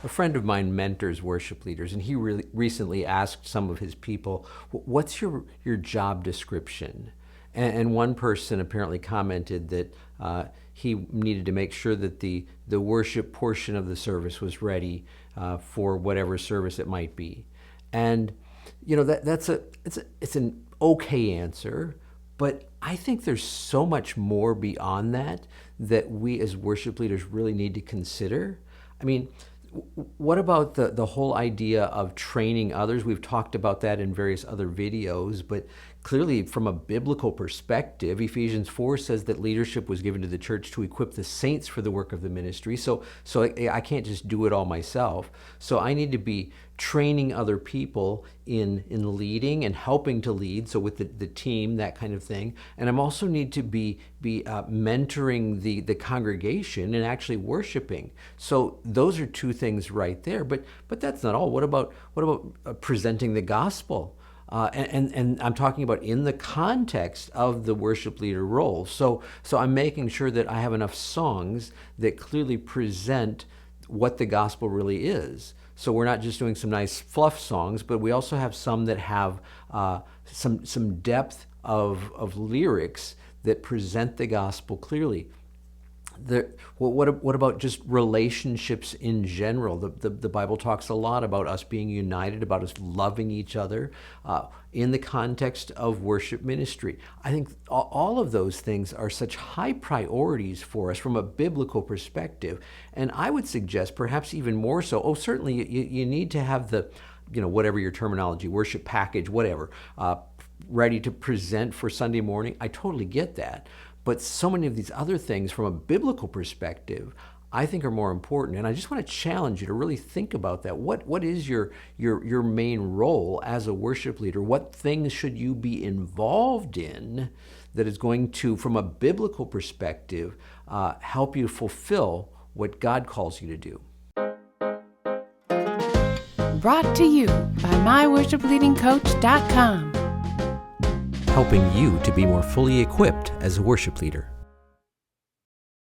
A friend of mine mentors worship leaders, and he really recently asked some of his people, "What's your job description?" And one person apparently commented that he needed to make sure that the worship portion of the service was ready for whatever service it might be. And it's an okay answer, but I think there's so much more beyond that we as worship leaders really need to consider. I mean, what about the whole idea of training others? We've talked about that in various other videos, but clearly from a biblical perspective, Ephesians 4 says that leadership was given to the church to equip the saints for the work of the ministry. So I can't just do it all myself. So I need to be training other people in leading and helping to lead, so with the team, that kind of thing. And I'm also need to be mentoring the congregation and actually worshiping. So those are two things right there. But that's not all. What about presenting the gospel? And I'm talking about in the context of the worship leader role. So I'm making sure that I have enough songs that clearly present what the gospel really is. So we're not just doing some nice fluff songs, but we also have some that have some depth of lyrics that present the gospel clearly. What about just relationships in general? The Bible talks a lot about us being united, about us loving each other in the context of worship ministry. I think all of those things are such high priorities for us from a biblical perspective. And I would suggest perhaps even more so, certainly you need to have the, whatever your terminology, worship package, whatever, ready to present for Sunday morning. I totally get that. But so many of these other things from a biblical perspective, I think are more important. And I just want to challenge you to really think about that. What is your main role as a worship leader? What things should you be involved in that is going to, from a biblical perspective, help you fulfill what God calls you to do? Brought to you by myworshipleadingcoach.com. Helping you to be more fully equipped as a worship leader.